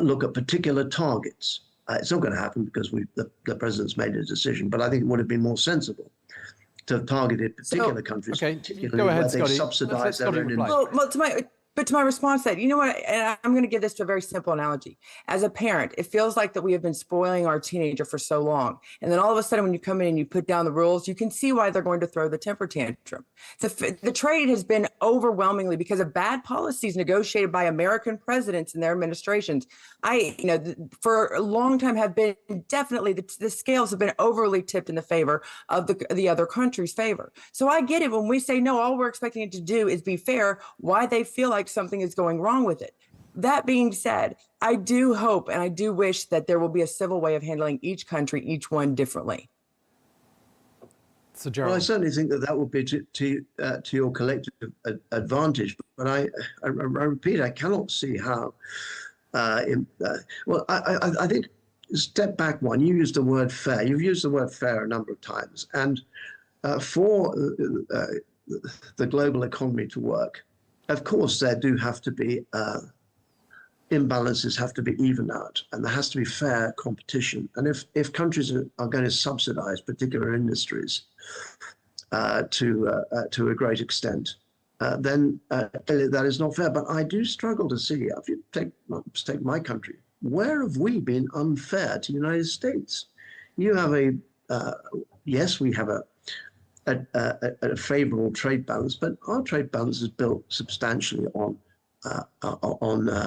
look at particular targets. It's not going to happen because the president's made a decision, but I think it would have been more sensible to have targeted particular countries, particularly go ahead, where they Scottie. subsidize their own industry. But to my response to that, you know what, and I'm going to give this to a very simple analogy. As a parent, it feels like that we have been spoiling our teenager for so long. And then all of a sudden, when you come in and you put down the rules, you can see why they're going to throw the temper tantrum. The trade has been overwhelmingly because of bad policies negotiated by American presidents and their administrations. For a long time have been definitely, the scales have been overly tipped in the favor of the other country's favor. So I get it when we say, no, all we're expecting it to do is be fair, why they feel like something is going wrong with it. That being said, I do hope and I do wish that there will be a civil way of handling each country, each one differently. So, Gerald. Well, I certainly think that would be to your collective advantage. But I repeat, I cannot see how. I think step back one. You used the word fair. You've used the word fair a number of times, and for the global economy to work, of course, there do have to be imbalances have to be evened out, and there has to be fair competition. And if countries are going to subsidize particular industries to a great extent, then that is not fair. But I do struggle to see, if you take my country, where have we been unfair to the United States? You have yes, we have a favorable trade balance, but our trade balance is built substantially on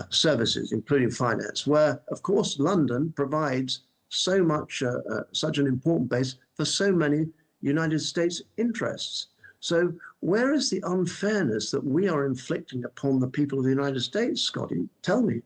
services, including finance, where, of course, London provides so much, such an important base for so many United States interests. So where is the unfairness that we are inflicting upon the people of the United States, Scottie? Tell me.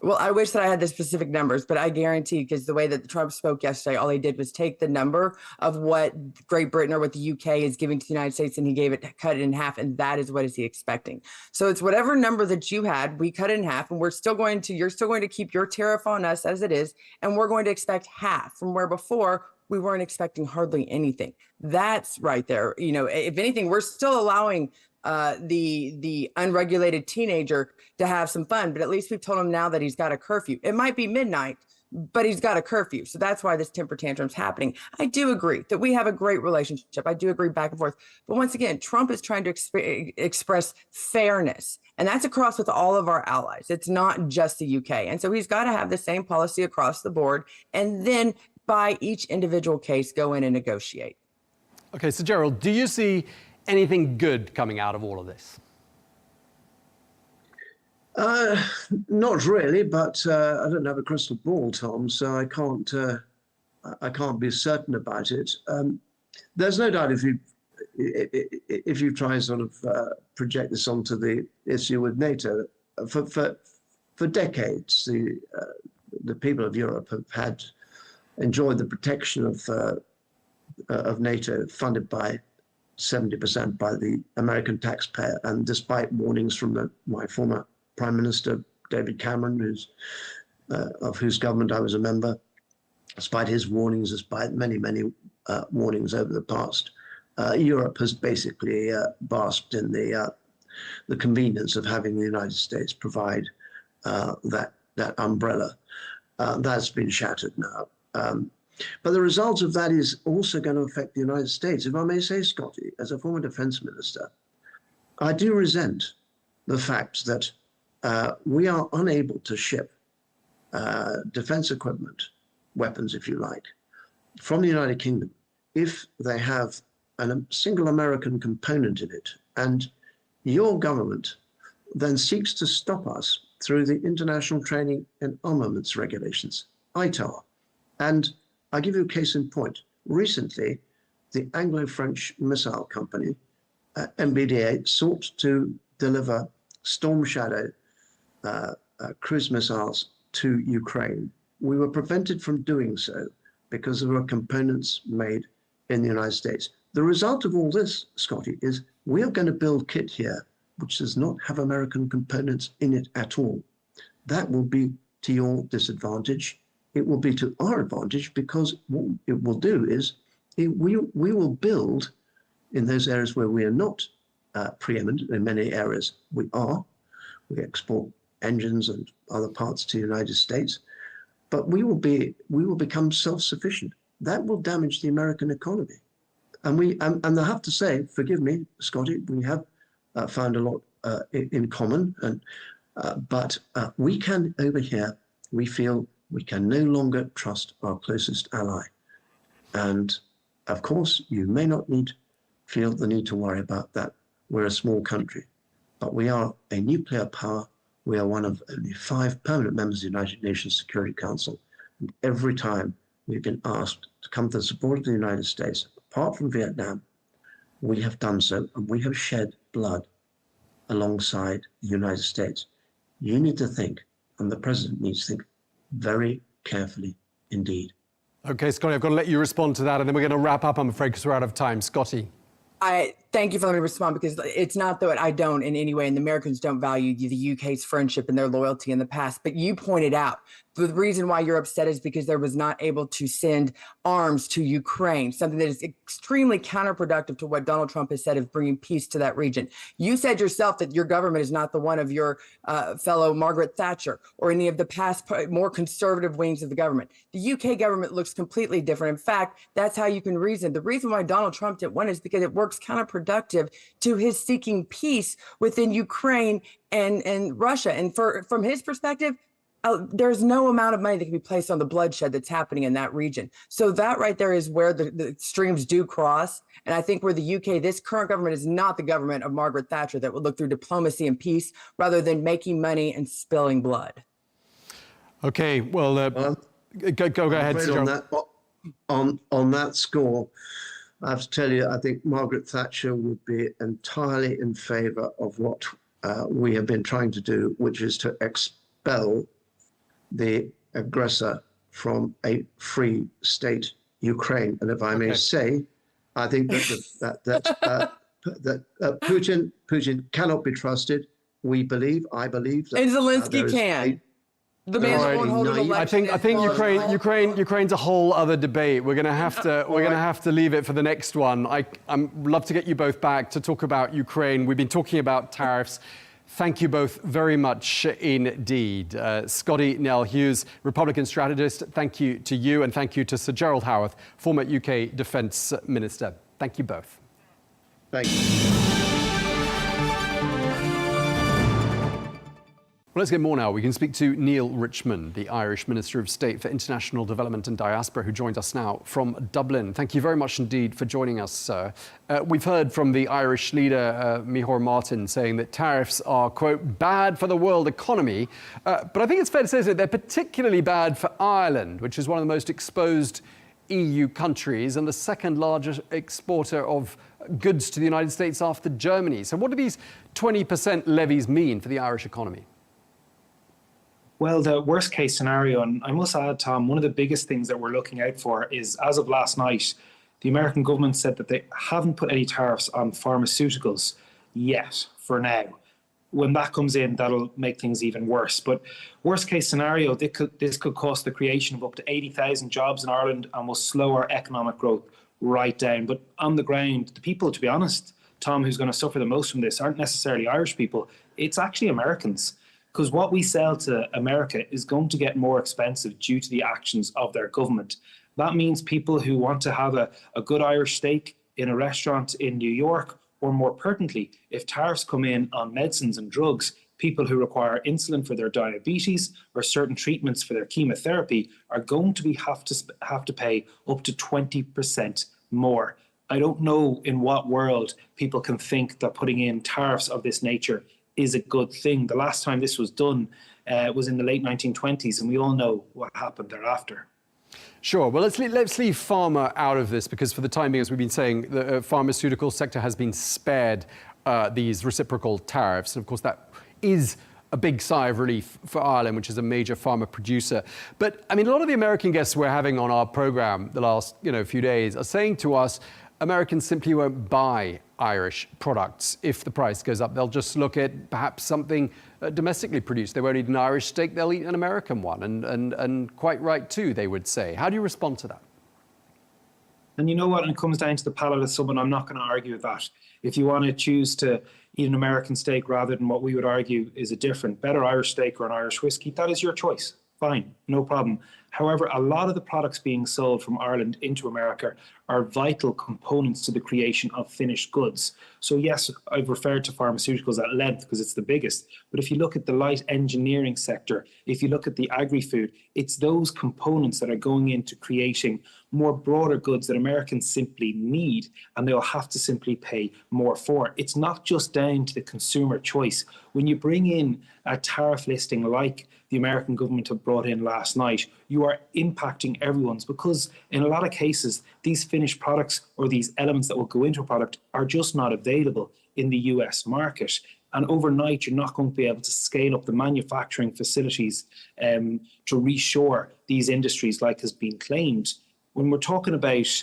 Well, I wish that I had the specific numbers, but I guarantee, because the way that Trump spoke yesterday, all he did was take the number of what Great Britain or what the UK is giving to the United States, and he cut it in half, and that is what is he expecting. So it's whatever number that you had, we cut it in half, and you're still going to keep your tariff on us as it is, and we're going to expect half from where before we weren't expecting hardly anything. That's right there. If anything, we're still allowing the unregulated teenager to have some fun, but at least we've told him now that he's got a curfew. It might be midnight, but he's got a curfew. So that's why this temper tantrum's happening. I do agree that we have a great relationship. I do agree back and forth. But once again, Trump is trying to express fairness. And that's across with all of our allies. It's not just the UK. And so he's got to have the same policy across the board. And then by each individual case, go in and negotiate. Okay, so Gerald, do you see anything good coming out of all of this? Not really, but I don't have a crystal ball, Tom, so I can't be certain about it. There's no doubt if you try and sort of project this onto the issue with NATO, for decades, the people of Europe have enjoyed the protection of NATO, funded by 70% by the American taxpayer, and despite warnings from my former Prime Minister David Cameron, of whose government I was a member, despite his warnings, despite many warnings over the past, Europe has basically basked in the convenience of having the United States provide that umbrella. That's been shattered now. But the result of that is also going to affect the United States. If I may say, Scottie, as a former defense minister, I do resent the fact that we are unable to ship defense equipment, weapons, if you like, from the United Kingdom if they have a single American component in it. And your government then seeks to stop us through the International Training and Armaments Regulations, ITAR. And I'll give you a case in point. Recently, the Anglo-French missile company, MBDA, sought to deliver Storm Shadow cruise missiles to Ukraine. We were prevented from doing so because there were components made in the United States. The result of all this, Scottie, is we are going to build kit here which does not have American components in it at all. That will be to your disadvantage. It will be to our advantage, because what it will do is we will build in those areas where we are not preeminent. In many areas we are. We export engines and other parts to the United States, but we will become self-sufficient. That will damage the American economy. And I have to say, forgive me, Scottie, we have found a lot in common, but we can, over here, we feel we can no longer trust our closest ally. And of course, you may not feel the need to worry about that. We're a small country, but we are a nuclear power. We are one of only 5 permanent members of the United Nations Security Council. And every time we've been asked to come to the support of the United States, apart from Vietnam, we have done so, and we have shed blood alongside the United States. You need to think, and the president needs to think very carefully indeed. Okay, Scottie, I've got to let you respond to that, and then we're going to wrap up, I'm afraid, because we're out of time. Scottie. I thank you for letting me respond, because it's not that I don't in any way, and the Americans don't value the UK's friendship and their loyalty in the past. But you pointed out the reason why you're upset is because there was not able to send arms to Ukraine, something that is extremely counterproductive to what Donald Trump has said of bringing peace to that region. You said yourself that your government is not the one of your fellow Margaret Thatcher or any of the past more conservative wings of the government. The UK government looks completely different. In fact, that's how you can reason. The reason why Donald Trump didn't win is because it works counterproductive to his seeking peace within Ukraine and Russia. And from his perspective, there's no amount of money that can be placed on the bloodshed that's happening in that region. So that right there is where the streams do cross. And I think where the UK, this current government, is not the government of Margaret Thatcher that would look through diplomacy and peace rather than making money and spilling blood. Okay, well, go ahead, Gerald. On that score, I have to tell you, I think Margaret Thatcher would be entirely in favour of what we have been trying to do, which is to expel the aggressor from a free state, Ukraine. And if I may say, I think that Putin cannot be trusted. I believe that, and Zelensky can. The man that won't hold an election. I think Ukraine's a whole other debate. We're going to have to leave it for the next one. I'm love to get you both back to talk about Ukraine. We've been talking about tariffs. Thank you both very much indeed. Scottie, Nell, Hughes, Republican strategist, thank you to you, and thank you to Sir Gerald Howarth, former UK Defence Minister. Thank you both. Thank you. Well, let's get more now. We can speak to Neal, Richmond, the Irish Minister of State for International Development and Diaspora, who joins us now from Dublin. Thank you very much indeed for joining us, sir. We've heard from the Irish leader, Micheál Martin, saying that tariffs are, quote, bad for the world economy. But I think it's fair to say that they're particularly bad for Ireland, which is one of the most exposed EU countries and the second largest exporter of goods to the United States after Germany. So what do these 20% levies mean for the Irish economy? Well, the worst case scenario, and I must add, Tom, one of the biggest things that we're looking out for is, as of last night, the American government said that they haven't put any tariffs on pharmaceuticals yet, for now. When that comes in, that'll make things even worse. But worst case scenario, this could cost the creation of up to 80,000 jobs in Ireland and will slow our economic growth right down. But on the ground, the people, to be honest, Tom, who's going to suffer the most from this aren't necessarily Irish people. It's actually Americans. Because what we sell to America is going to get more expensive due to the actions of their government. That means people who want to have a good Irish steak in a restaurant in New York, or more pertinently, if tariffs come in on medicines and drugs, people who require insulin for their diabetes or certain treatments for their chemotherapy are going to have to pay up to 20% more. I don't know in what world people can think that putting in tariffs of this nature is a good thing. The last time this was done was in the late 1920s, and we all know what happened thereafter. Sure. Well, let's leave pharma out of this, because for the time being, as we've been saying, the pharmaceutical sector has been spared these reciprocal tariffs. And of course, that is a big sigh of relief for Ireland, which is a major pharma producer. But I mean, a lot of the American guests we're having on our program the last few days are saying to us, Americans simply won't buy Irish products if the price goes up. They'll just look at perhaps something domestically produced. They won't eat an Irish steak, they'll eat an American one. And quite right too, they would say. How do you respond to that? And you know what? And it comes down to the palate of someone. I'm not going to argue with that. If you want to choose to eat an American steak rather than what we would argue is a different, better Irish steak or an Irish whiskey, that is your choice. Fine, no problem. However, a lot of the products being sold from Ireland into America are vital components to the creation of finished goods. So yes, I've referred to pharmaceuticals at length because it's the biggest. But if you look at the light engineering sector, if you look at the agri-food, it's those components that are going into creating more broader goods that Americans simply need, and they'll have to simply pay more for. It's not just down to the consumer choice. When you bring in a tariff listing like the American government have brought in last night, you are impacting everyone's, because in a lot of cases, these finished products or these elements that will go into a product are just not available in the US market. And overnight, you're not going to be able to scale up the manufacturing facilities to reshore these industries like has been claimed. When we're talking about,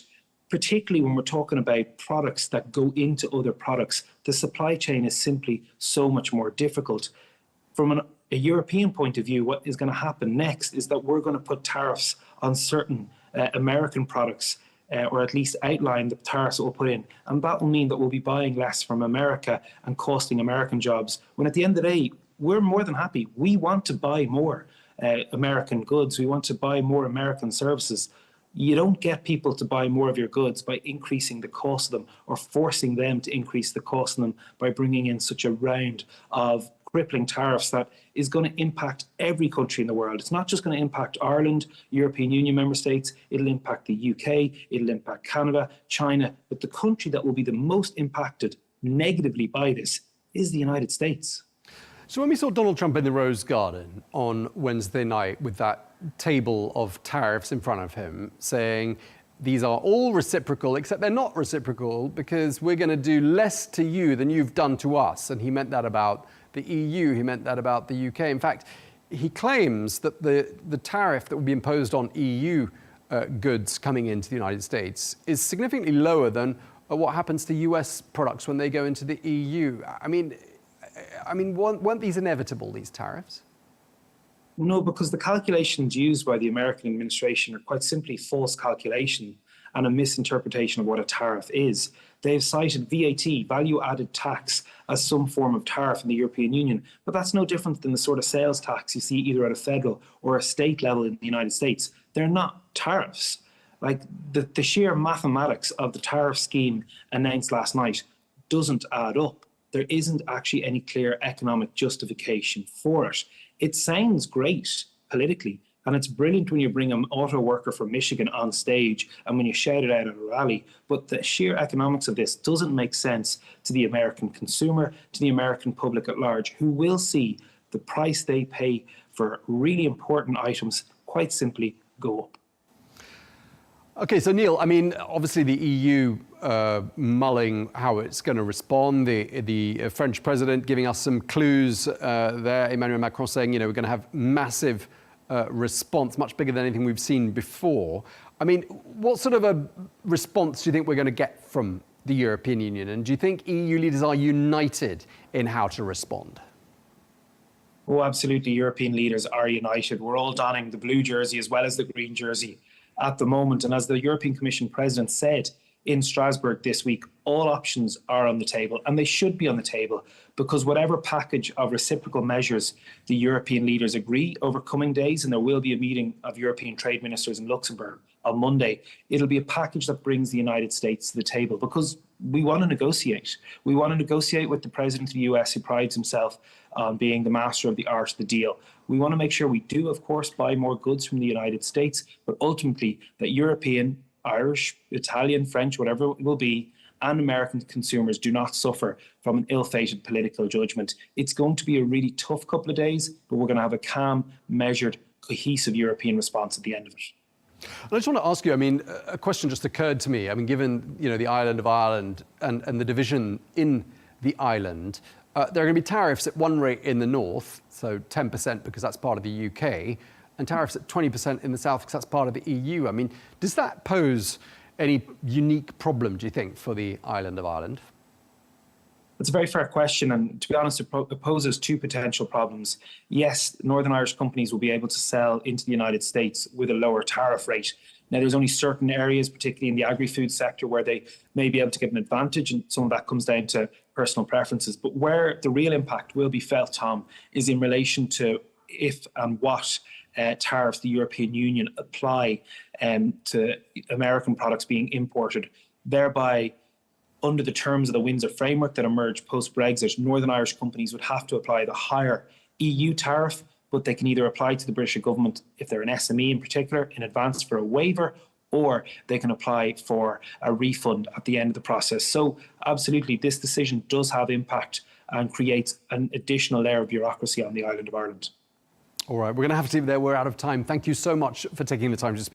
particularly when we're talking about products that go into other products, the supply chain is simply so much more difficult. From a European point of view, what is going to happen next is that we're going to put tariffs on certain American products, or at least outline the tariffs that we'll put in. And that will mean that we'll be buying less from America and costing American jobs. When at the end of the day, we're more than happy. We want to buy more American goods. We want to buy more American services. You don't get people to buy more of your goods by increasing the cost of them or forcing them to increase the cost of them by bringing in such a round of crippling tariffs that is going to impact every country in the world. It's not just going to impact Ireland, European Union member states, it'll impact the UK, it'll impact Canada, China, but the country that will be the most impacted negatively by this is the United States. So when we saw Donald Trump in the Rose Garden on Wednesday night with that table of tariffs in front of him saying, these are all reciprocal, except they're not reciprocal because we're going to do less to you than you've done to us. And he meant that about the EU, he meant that about the UK. In fact, he claims that the tariff that would be imposed on EU goods coming into the United States is significantly lower than what happens to US products when they go into the EU. I mean, weren't these inevitable, these tariffs? No, because the calculations used by the American administration are quite simply false calculation and a misinterpretation of what a tariff is. They've cited VAT, value-added tax, as some form of tariff in the European Union, but that's no different than the sort of sales tax you see either at a federal or a state level in the United States. They're not tariffs. Like the sheer mathematics of the tariff scheme announced last night doesn't add up. There isn't actually any clear economic justification for it. It sounds great politically, and it's brilliant when you bring an auto worker from Michigan on stage and when you shout it out at a rally, but the sheer economics of this doesn't make sense to the American consumer, to the American public at large, who will see the price they pay for really important items quite simply go up. Okay, so Neal, I mean, obviously the EU mulling how it's going to respond. The French president giving us some clues there. Emmanuel Macron saying, you know, we're going to have massive response, much bigger than anything we've seen before. I mean, what sort of a response do you think we're going to get from the European Union? And do you think EU leaders are united in how to respond? Oh, absolutely. European leaders are united. We're all donning the blue jersey as well as the green jersey at the moment. And as the European Commission President said in Strasbourg this week, all options are on the table, and they should be on the table, because whatever package of reciprocal measures the European leaders agree over coming days, and there will be a meeting of European trade ministers in Luxembourg on Monday, it'll be a package that brings the United States to the table, because we want to negotiate. We want to negotiate with the president of the US, who prides himself on being the master of the art of the deal. We want to make sure we do, of course, buy more goods from the United States, but ultimately that European, Irish, Italian, French, whatever it will be, and American consumers do not suffer from an ill-fated political judgment. It's going to be a really tough couple of days, but we're going to have a calm, measured, cohesive European response at the end of it. I just want to ask you, I mean, a question just occurred to me. I mean, given, you know, the island of Ireland and the division in the island, there are going to be tariffs at one rate in the north, so 10% because that's part of the UK, and tariffs at 20% in the south because that's part of the EU. I mean, does that pose any unique problem, do you think, for the island of Ireland? It's a very fair question, and to be honest, it poses two potential problems. Yes, Northern Irish companies will be able to sell into the United States with a lower tariff rate. Now, there's only certain areas, particularly in the agri-food sector, where they may be able to get an advantage, and some of that comes down to personal preferences. But where the real impact will be felt, Tom, is in relation to if and what tariffs the European Union apply to American products being imported, thereby under the terms of the Windsor framework that emerged post-Brexit, Northern Irish companies would have to apply the higher EU tariff, but they can either apply to the British government, if they're an SME in particular, in advance for a waiver, or they can apply for a refund at the end of the process. So absolutely, this decision does have impact and creates an additional layer of bureaucracy on the island of Ireland. All right, we're going to have to leave it there. We're out of time. Thank you so much for taking the time to speak.